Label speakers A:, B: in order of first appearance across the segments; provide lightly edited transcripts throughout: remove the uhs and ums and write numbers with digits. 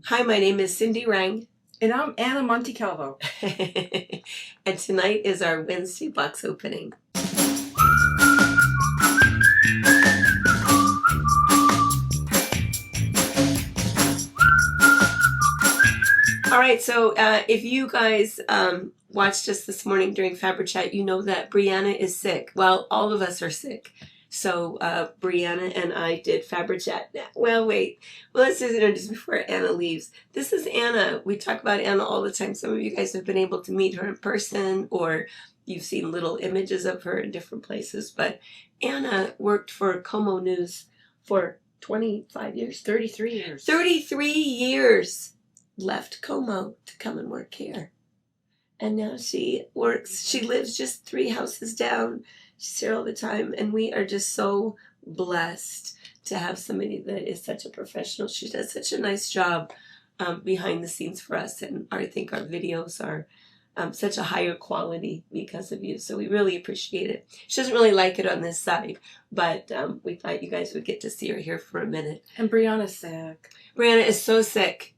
A: Hi, my name is Cindy Rang.
B: And I'm Anna Montecalvo.
A: And tonight is our Wednesday box opening. All right, so if you guys watched us this morning during Fabric Chat, you know that Brianna is sick. Well, all of us are sick. So Brianna and I did Fabric Chat. Well, wait. Well, let's just introduce before Anna leaves. This is Anna. We talk about Anna all the time. Some of you guys have been able to meet her in person, or you've seen little images of her in different places. But Anna worked for Como News for 25 years?
B: 33 years.
A: 33 years. Left Como to come and work here. And now she lives just 3 houses down. She's here all the time, and we are just so blessed to have somebody that is such a professional. She does such a nice job behind the scenes for us, and I think our videos are such a higher quality because of you. So we really appreciate it. She doesn't really like it on this side, but we thought you guys would get to see her here for a minute.
B: And Brianna's sick.
A: Brianna is so sick.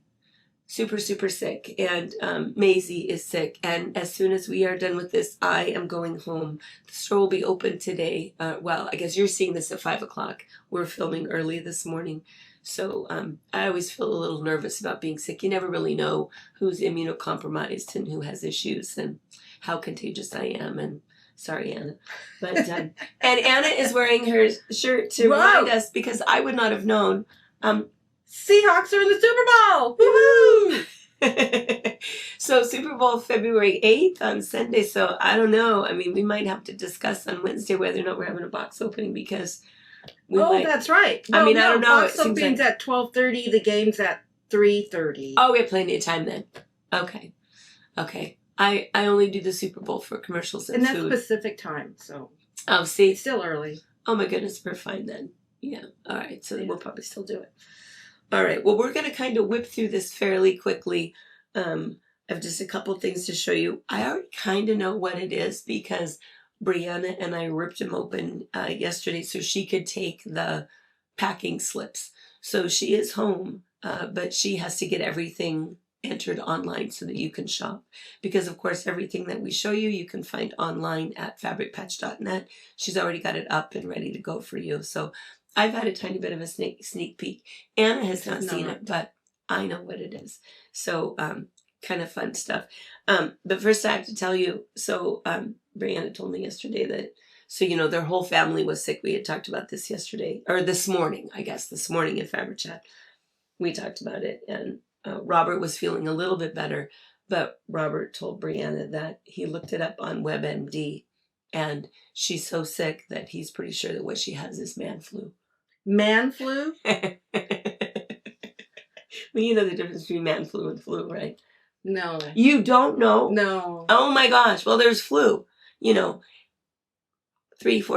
A: Super, super sick. And Maisie is sick. And as soon as we are done with this, I am going home. The store will be open today. Well, I guess you're seeing this at 5 o'clock. We're filming early this morning. So I always feel a little nervous about being sick. You never really know who's immunocompromised and who has issues and how contagious I am. And sorry, Anna. But and Anna is wearing her shirt to remind us, because I would not have known.
B: Seahawks are in the Super Bowl! Woohoo!
A: So Super Bowl February 8th on Sunday. So I don't know. I mean, we might have to discuss on Wednesday whether or not we're having a box opening, because
B: that's right.
A: I don't know.
B: Box opening's at 12:30. The game's at 3:30.
A: Oh, we have plenty of time then. Okay. I only do the Super Bowl for commercials and
B: that's
A: food.
B: Pacific time, so.
A: Oh, see.
B: It's still early.
A: Oh my goodness, we're fine then. Yeah. All right. So we'll probably still do it. All right, well, we're going to kind of whip through this fairly quickly. I have just a couple things to show you. I already kind of know what it is because Brianna and I ripped them open yesterday so she could take the packing slips. So she is home, but she has to get everything entered online so that you can shop. Because, of course, everything that we show you, you can find online at fabricpatch.net. She's already got it up and ready to go for you. So I've had a tiny bit of a sneak peek. Anna has not seen it, but I know what it is. So kind of fun stuff. But first I have to tell you, so Brianna told me yesterday that, so their whole family was sick. We had talked about this yesterday, or this morning, I guess, this morning in Fabric Chat. We talked about it, and Robert was feeling a little bit better, but Robert told Brianna that he looked it up on WebMD, and she's so sick that he's pretty sure that what she has is man flu.
B: Man flu?
A: Well, you know the difference between man flu and flu, right?
B: No.
A: You don't know?
B: No.
A: Oh my gosh. Well, there's flu, 3-4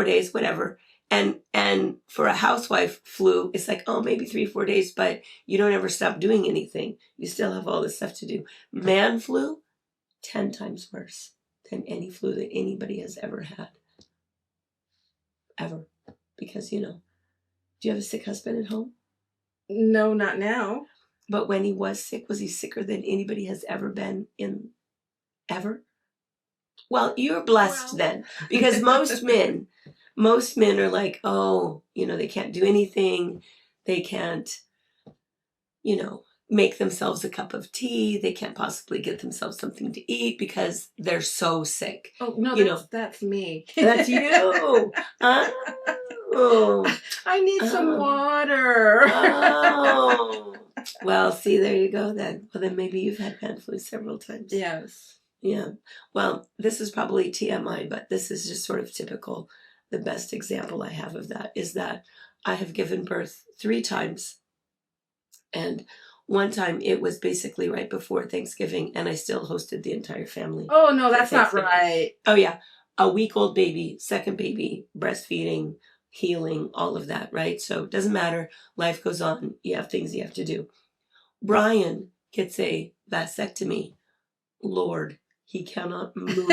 A: days, whatever. And for a housewife, flu, it's like, oh, maybe 3-4 days, but you don't ever stop doing anything. You still have all this stuff to do. Man flu, 10 times worse than any flu that anybody has ever had. Ever. Because, do you have a sick husband at home?
B: No, not now.
A: But when he was sick, was he sicker than anybody has ever been in ever? Well, you're blessed then, because most men are like, oh, they can't do anything. They can't, make themselves a cup of tea. They can't possibly get themselves something to eat because they're so sick.
B: Oh, no, that's me.
A: That's you. Oh.
B: I need some water.
A: Oh. Well, see, there you go then. Well, then maybe you've had man flu several times.
B: Yes.
A: Yeah. Well, this is probably TMI, but this is just sort of typical. The best example I have of that is that I have given birth 3 times. And one time it was basically right before Thanksgiving, and I still hosted the entire family.
B: Oh, no, that's not right.
A: Oh, yeah. A week-old baby, second baby, breastfeeding, healing, all of that, right? So it doesn't matter. Life goes on. You have things you have to do. Brian gets a vasectomy. Lord, he cannot move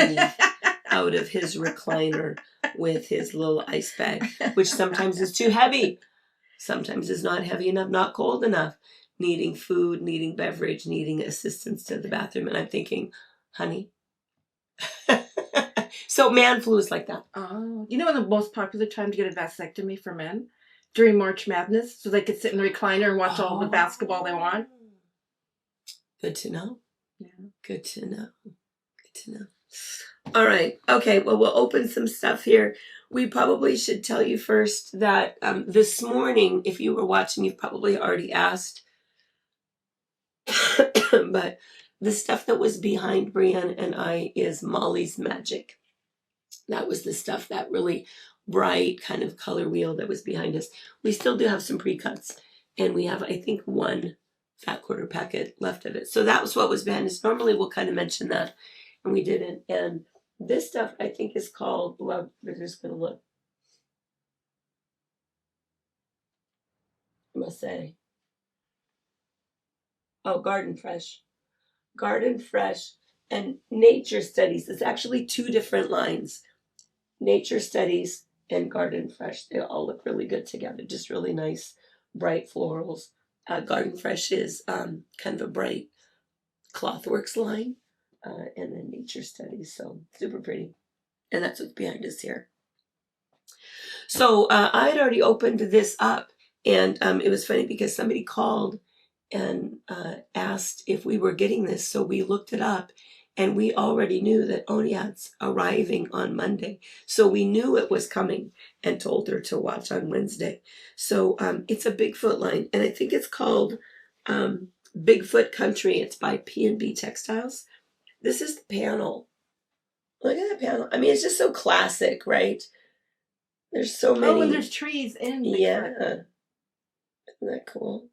A: out of his recliner with his little ice bag, which sometimes is too heavy. Sometimes is not heavy enough, not cold enough. needing food, needing beverage, needing assistance to the bathroom. And I'm thinking, honey. So man flu is like that.
B: Oh, you know the most popular time to get a vasectomy for men? During March Madness, so they could sit in the recliner and watch all the basketball they want.
A: Good to know.
B: Yeah.
A: Good to know. Good to know. All right. Okay. Well, we'll open some stuff here. We probably should tell you first that this morning, if you were watching, you've probably already asked. But the stuff that was behind Brienne and I is Molly's Magic. That was the stuff, that really bright kind of color wheel that was behind us. We still do have some pre-cuts, and we have, I think, one fat quarter packet left of it. So that was what was behind us. Normally we'll kind of mention that, and we didn't. And this stuff I think is called, well, we're just going to look. I must say. Oh, Garden Fresh. Garden Fresh and Nature Studies. It's actually two different lines. Nature Studies and Garden Fresh. They all look really good together. Just really nice, bright florals. Garden Fresh is kind of a bright Clothworks line. And then Nature Studies. So super pretty. And that's what's behind us here. So I had already opened this up. And it was funny because somebody called and asked if we were getting this. So we looked it up. And we already knew that Onyad's arriving on Monday. So we knew it was coming and told her to watch on Wednesday. So it's a Bigfoot line. And I think it's called Bigfoot Country. It's by P&B Textiles. This is the panel. Look at that panel. I mean, it's just so classic, right? There's so many.
B: Oh, and there's trees in Bigfoot.
A: Yeah. Isn't that cool?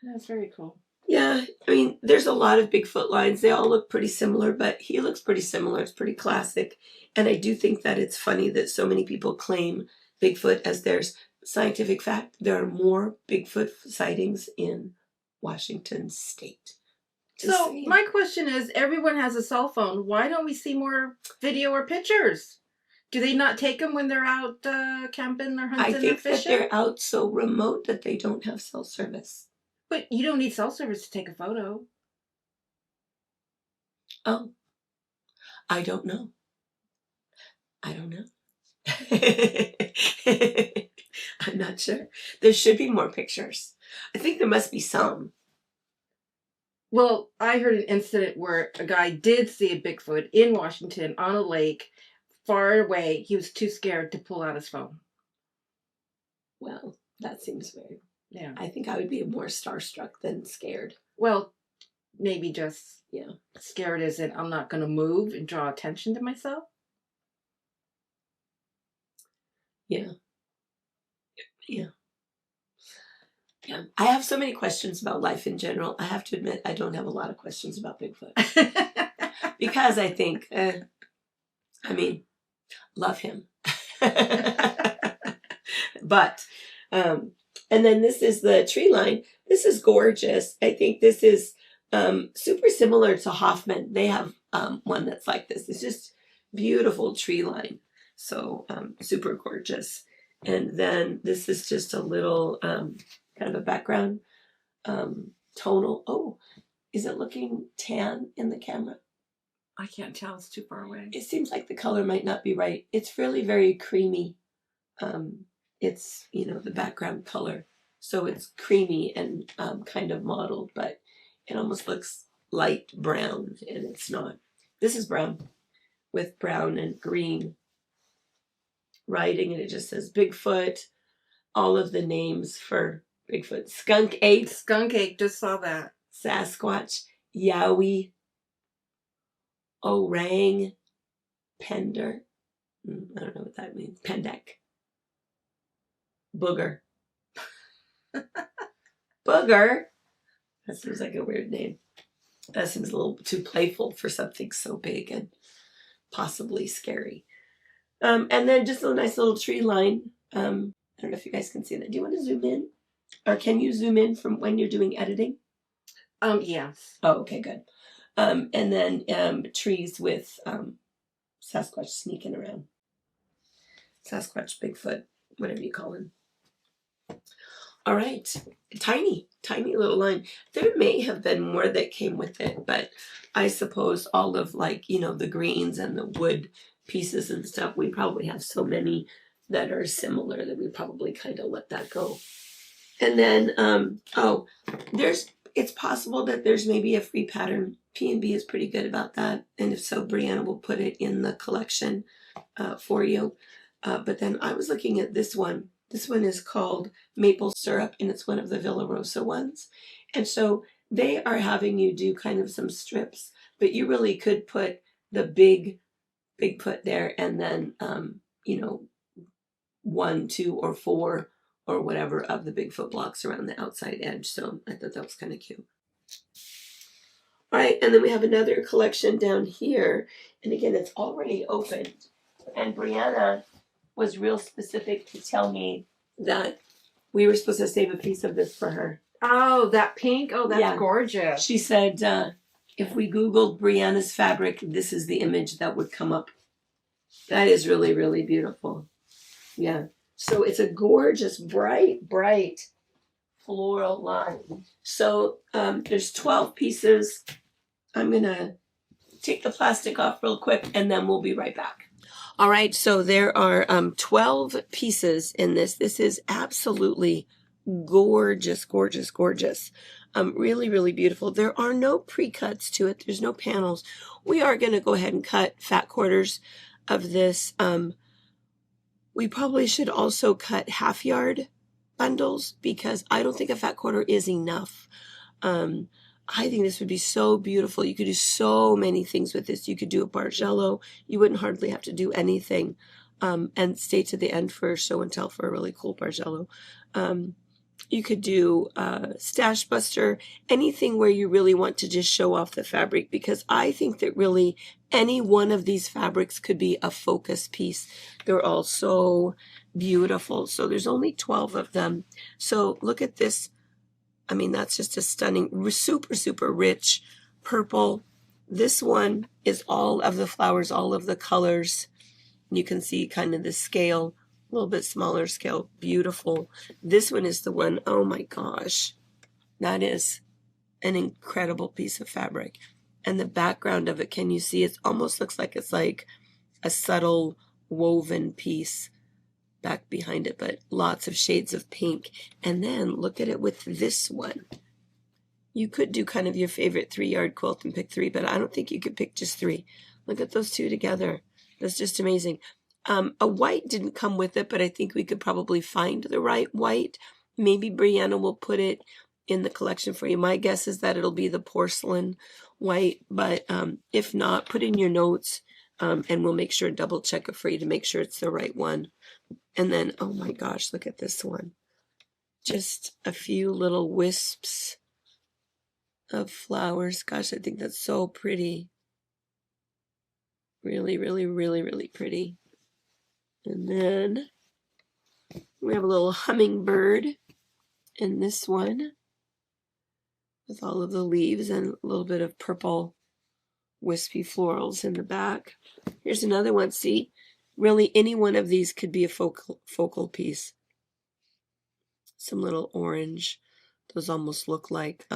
B: That's very cool.
A: Yeah, I mean, there's a lot of Bigfoot lines. They all look pretty similar, but he looks pretty similar. It's pretty classic. And I do think that it's funny that so many people claim Bigfoot as theirs. Scientific fact, there are more Bigfoot sightings in Washington State.
B: So my question is, everyone has a cell phone. Why don't we see more video or pictures? Do they not take them when they're out camping or hunting or fishing?
A: I think that they're out so remote that they don't have cell service.
B: But you don't need cell service to take a photo.
A: Oh, I don't know. I don't know. I'm not sure. There should be more pictures. I think there must be some.
B: Well, I heard an incident where a guy did see a Bigfoot in Washington on a lake far away. He was too scared to pull out his phone.
A: Well, that seems very...
B: Yeah.
A: I think I would be more starstruck than scared.
B: Well, maybe just scared as in I'm not going to move and draw attention to myself.
A: Yeah. Yeah. Yeah. I have so many questions about life in general. I have to admit, I don't have a lot of questions about Bigfoot. Because I think, I mean, love him. But, and then this is the tree line. This is gorgeous. I think this is super similar to Hoffman. They have one that's like this. It's just beautiful tree line. So super gorgeous. And then this is just a little kind of a background tonal. Oh, is it looking tan in the camera?
B: I can't tell. It's too far away.
A: It seems like the color might not be right. It's really very creamy. It's, you know, the background color. So it's creamy and kind of mottled, but it almost looks light brown, and it's not. This is brown with brown and green writing, and it just says Bigfoot. All of the names for Bigfoot. Skunk ape.
B: Skunk ape, just saw that.
A: Sasquatch. Yowie. Orang. Pender. I don't know what that means. Pendek. Booger. Booger. That seems like a weird name. That seems a little too playful for something so big and possibly scary. And then just a nice little tree line. I don't know if you guys can see that. Do you want to zoom in? Or can you zoom in from when you're doing editing?
B: Yes.
A: Oh, okay, good. And then trees with Sasquatch sneaking around. Sasquatch, Bigfoot, whatever you call him. All right. Tiny. tiny little line. There may have been more that came with it, but I suppose all of like, you know, the greens and the wood pieces and stuff, we probably have so many that are similar that we probably kind of let that go. And then, it's possible that there's maybe a free pattern. P&B is pretty good about that. And if so, Brianna will put it in the collection for you. But then I was looking at this one. This one is called Maple Syrup, and it's one of the Villa Rosa ones. And so they are having you do kind of some strips, but you really could put the big put there, and then, you know, 1, 2, or 4 or whatever of the Bigfoot blocks around the outside edge. So I thought that was kind of cute. All right, and then we have another collection down here. And again, it's already opened. And Brianna was real specific to tell me that we were supposed to save a piece of this for her.
B: Oh, that pink? Oh, that's gorgeous.
A: She said if we Googled Brianna's fabric, this is the image that would come up. That is really, really beautiful. Yeah. So it's a gorgeous, bright floral line. So there's 12 pieces. I'm going to take the plastic off real quick, and then we'll be right back. All right, so there are 12 pieces in this. This is absolutely gorgeous, gorgeous, gorgeous. Really, really beautiful. There are no pre-cuts to it. There's no panels. We are going to go ahead and cut fat quarters of this. We probably should also cut half yard bundles because I don't think a fat quarter is enough. I think this would be so beautiful. You could do so many things with this. You could do a Bargello. You wouldn't hardly have to do anything. And stay to the end for show and tell for a really cool Bargello. You could do Stash Buster, anything where you really want to just show off the fabric, because I think that really any one of these fabrics could be a focus piece. They're all so beautiful. So there's only 12 of them. So look at this. I mean, that's just a stunning, super, super rich purple. This one is all of the flowers, all of the colors. You can see kind of the scale, a little bit smaller scale, beautiful. This one is the one, oh my gosh, that is an incredible piece of fabric. And the background of it, can you see? It almost looks like it's like a subtle woven piece back behind it, but lots of shades of pink. And then look at it with this one. You could do kind of your favorite 3-yard quilt and pick 3, but I don't think you could pick just 3. Look at those two together. That's just amazing. A white didn't come with it, but I think we could probably find the right white. Maybe Brianna will put it in the collection for you. My guess is that it'll be the porcelain white, but if not, put in your notes and we'll make sure to double check it for you to make sure it's the right one. And then, oh my gosh, look at this one. Just a few little wisps of flowers. Gosh, I think that's so pretty. Really, really, really, really pretty. And then we have a little hummingbird in this one with all of the leaves and a little bit of purple wispy florals in the back. Here's another one. See? Really, any one of these could be a focal piece. Some little orange. Those almost look like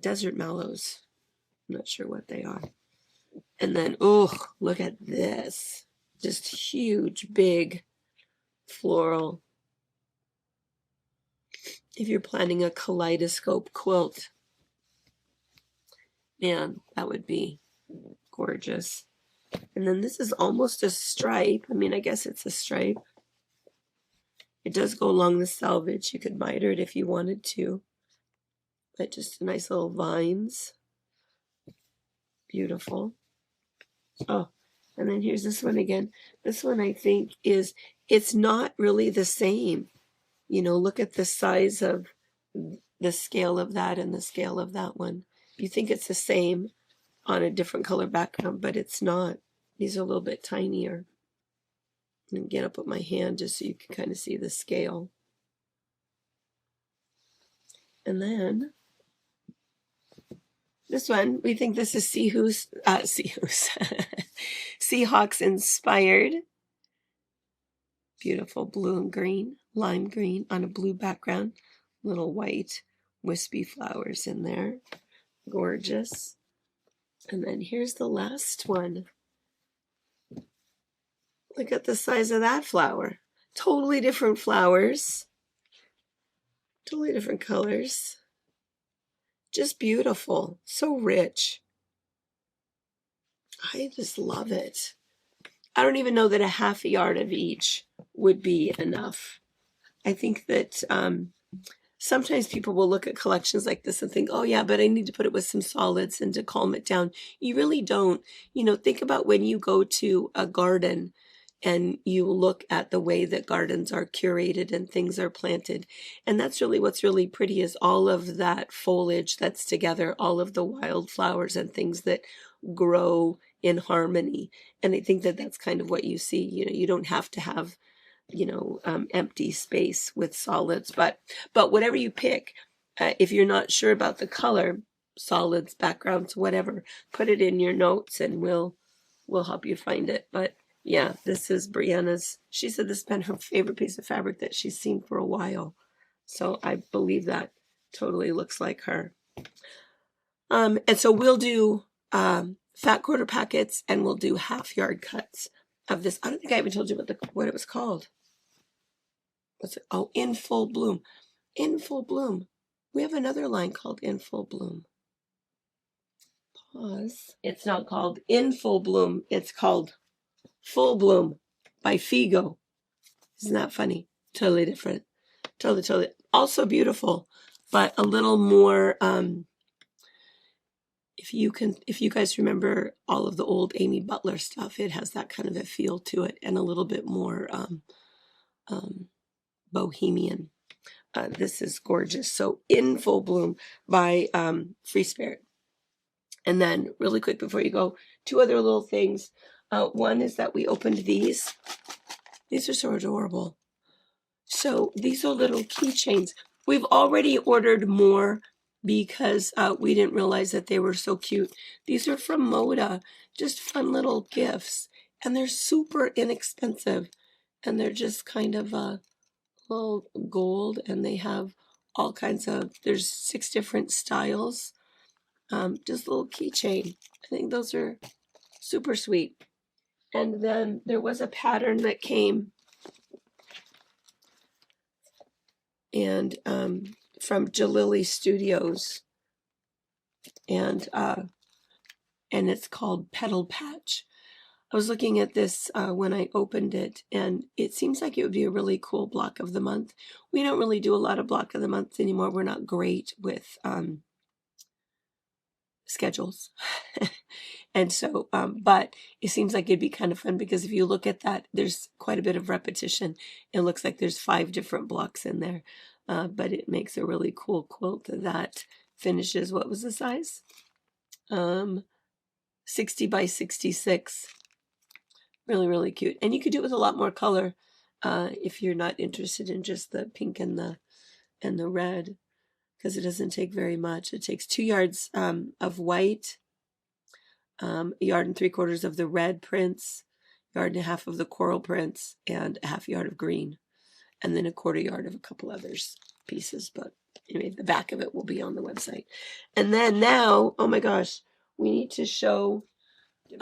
A: desert mallows. I'm not sure what they are. And then, oh, look at this. Just huge, big floral. If you're planning a kaleidoscope quilt, man, that would be gorgeous. And then this is almost a stripe. I mean, I guess it's a stripe. It does go along the selvage. You could miter it if you wanted to. But just nice little vines. Beautiful. Oh, and then here's this one again. This one I think it's not really the same. You know, look at the size of the scale of that and the scale of that one. You think it's the same on a different color background, but it's not. These are a little bit tinier. I'm get up with my hand just so you can kind of see the scale. And then this one, we think this is Seahawks inspired. Beautiful blue and green, lime green on a blue background. Little white wispy flowers in there. Gorgeous. And then here's the last one. Look at the size of that flower. Totally different flowers. Totally different colors. Just beautiful. So rich. I just love it. I don't even know that a half a yard of each would be enough. I think that sometimes people will look at collections like this and think, oh yeah, but I need to put it with some solids and to calm it down. You really don't. You know, think about when you go to a garden and you look at the way that gardens are curated and things are planted. And that's really what's really pretty, is all of that foliage that's together, all of the wildflowers and things that grow in harmony. And I think that that's kind of what you see. You know, you don't have to have, empty space with solids, but whatever you pick, if you're not sure about the color, solids, backgrounds, whatever, put it in your notes and we'll help you find it. But yeah, this is Brianna's. She said this has been her favorite piece of fabric that she's seen for a while. So I believe that totally looks like her. And so we'll do fat quarter packets and we'll do half yard cuts of this. I don't think I even told you what it was called. What's it? Oh, In Full Bloom. In Full Bloom. We have another line called In Full Bloom. Pause. It's not called In Full Bloom. It's called Full Bloom by Figo. Isn't that funny? Totally different. Totally. Also beautiful, but a little more, if you guys remember all of the old Amy Butler stuff, it has that kind of a feel to it and a little bit more bohemian. This is gorgeous. So In Full Bloom by Free Spirit. And then really quick before you go, two other little things. One is that we opened these. These are so adorable. So these are little keychains. We've already ordered more because we didn't realize that they were so cute. These are from Moda, just fun little gifts. And they're super inexpensive. And they're just kind of a little gold. And they have all kinds of, there's 6 different styles. Just a little keychain. I think those are super sweet. And then there was a pattern that came and from Jalili Studios, and it's called Petal Patch. I was looking at this when I opened it, and it seems like it would be a really cool block of the month. We don't really do a lot of block of the month anymore. We're not great with schedules. And so, but it seems like it'd be kind of fun because if you look at that, there's quite a bit of repetition. It looks like there's 5 different blocks in there, but it makes a really cool quilt that finishes, what was the size? 60 by 66. Really, really cute. And you could do it with a lot more color if you're not interested in just the pink and the red, because it doesn't take very much. It takes 2 yards of white, 1 3/4 yards of the red prints, 1.5 yards of the coral prints, and a 1/2 yard of green, and then 1/4 yard of a couple others pieces. But anyway, the back of it will be on the website. And then now, oh my gosh, we need to show.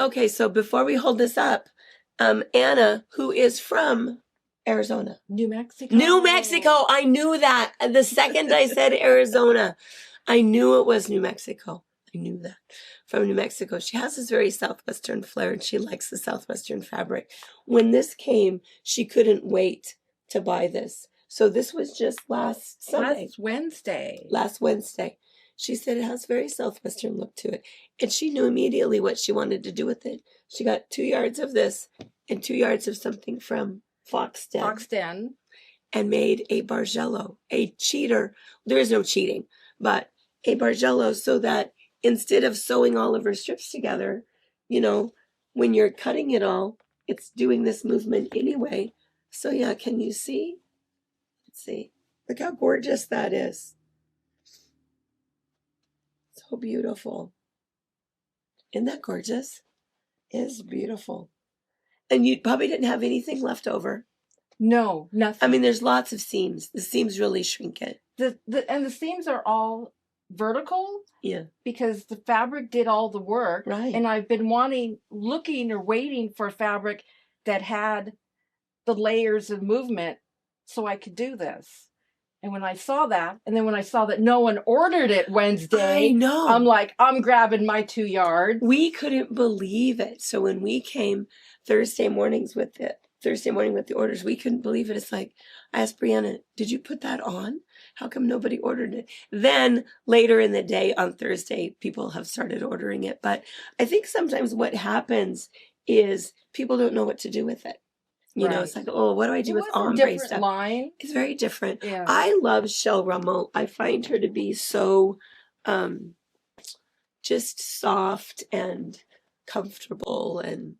A: Okay, so before we hold this up, Anna, who is from Arizona.
B: New Mexico.
A: New Mexico. I knew that. The second I said Arizona, I knew it was New Mexico. I knew that. From New Mexico. She has this very Southwestern flair, and she likes the Southwestern fabric. When this came, she couldn't wait to buy this. So this was just last Sunday. Last Wednesday. She said it has a very Southwestern look to it. And she knew immediately what she wanted to do with it. She got 2 yards of this and 2 yards of something from Foxden. And made a Bargello, a cheater. There is no cheating, but a Bargello, so that instead of sewing all of her strips together, when you're cutting it all, it's doing this movement anyway. So yeah, can you see? Let's see. Look how gorgeous that is. So beautiful. Isn't that gorgeous? It is beautiful. And you probably didn't have anything left over.
B: No, nothing.
A: I mean, there's lots of seams. The seams really shrink it.
B: the seams are all vertical
A: Yeah.
B: because the fabric did all the work.
A: Right.
B: And I've been looking or waiting for fabric that had the layers of movement so I could do this. And when I saw that, and then when I saw that no one ordered it Wednesday,
A: I know.
B: I'm like, I'm grabbing my 2 yards.
A: We couldn't believe it. So when we came Thursday morning with the orders, we couldn't believe it. It's like, I asked Brianna, did you put that on? How come nobody ordered it? Then later in the day on Thursday, people have started ordering it. But I think sometimes what happens is people don't know what to do with it. You know, it's like, oh, what do I do with ombre stuff?
B: Line.
A: It's very different.
B: Yeah.
A: I love Shell Rummel. I find her to be so just soft and comfortable and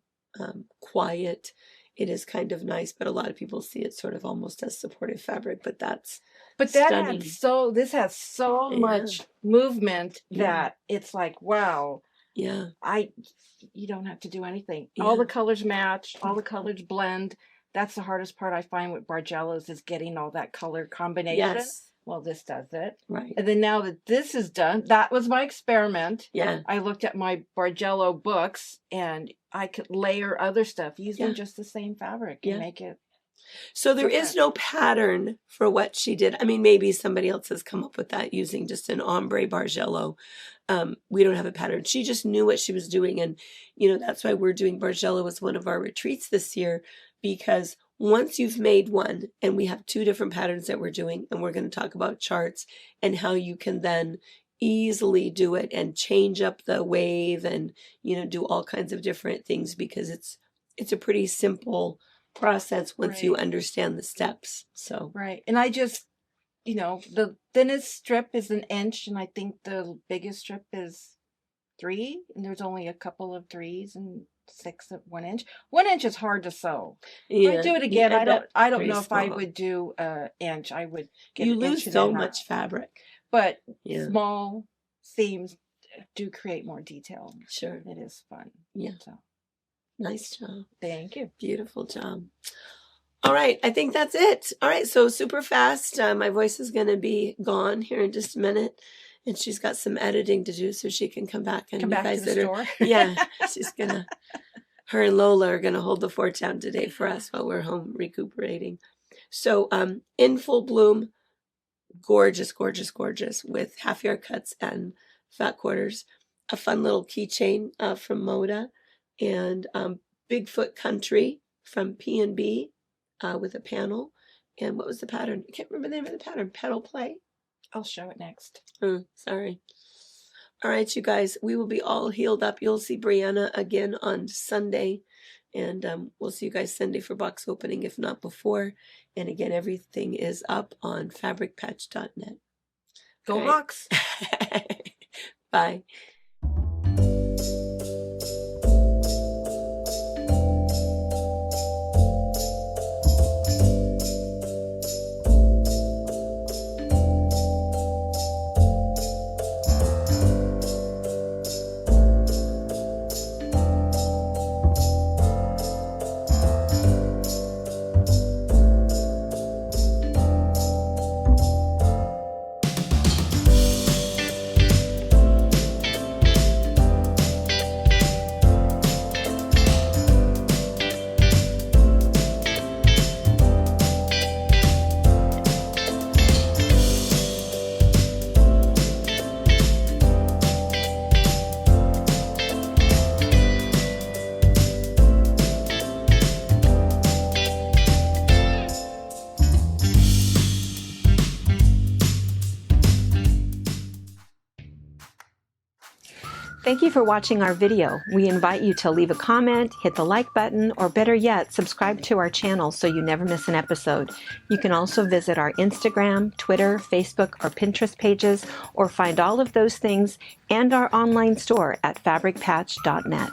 A: quiet. It is kind of nice, but a lot of people see it sort of almost as supportive fabric, but that's stunning.
B: This has so much movement that it's like, wow.
A: Yeah.
B: You don't have to do anything.
A: Yeah.
B: All the colors match, all the colors blend. That's the hardest part I find with Bargellos is getting all that color combination.
A: Yes.
B: Well, this does it.
A: Right.
B: And then now that this is done, that was my experiment.
A: Yeah.
B: I looked at my Bargello books and I could layer other stuff using just the same fabric and make it.
A: So there is no pattern for what she did. I mean, maybe somebody else has come up with that using just an ombre Bargello. We don't have a pattern. She just knew what she was doing. And, you know, that's why we're doing Bargello as one of our retreats this year, because once you've made one, and we have 2 different patterns that we're doing, and we're going to talk about charts and how you can then easily do it and change up the wave and, you know, do all kinds of different things, because it's a pretty simple process once you understand the steps. So
B: and I just, you know, the thinnest strip is 1 inch, and I think the biggest strip is 3, and there's only a couple of 3s and 6 at 1 inch. 1 inch is hard to sew. If I do it again, I don't know if I would do 1 inch. I would get
A: you lose so much fabric,
B: but small seams do create more detail.
A: Sure,
B: it is fun.
A: Yeah.
B: So.
A: Nice job.
B: Thank you.
A: Beautiful job. All right. I think that's it. All right. So super fast. My voice is going to be gone here in just a minute. And she's got some editing to do so she can come back and
B: come back to the store.
A: Yeah. She's going to, her and Lola are going to hold the fort down today for us while we're home recuperating. So in full bloom, gorgeous, gorgeous, gorgeous with half yard cuts and fat quarters. A fun little keychain from Moda. And Bigfoot Country from P&B with a panel. And what was the pattern? I can't remember the name of the pattern. Petal Play?
B: I'll show it next.
A: Sorry. All right, you guys. We will be all healed up. You'll see Brianna again on Sunday. And we'll see you guys Sunday for box opening, if not before. And again, everything is up on fabricpatch.net.
B: Go Hawks!
A: Bye.
C: Thank you for watching our video. We invite you to leave a comment, hit the like button, or better yet, subscribe to our channel so you never miss an episode. You can also visit our Instagram, Twitter, Facebook, or Pinterest pages, or find all of those things and our online store at fabricpatch.net.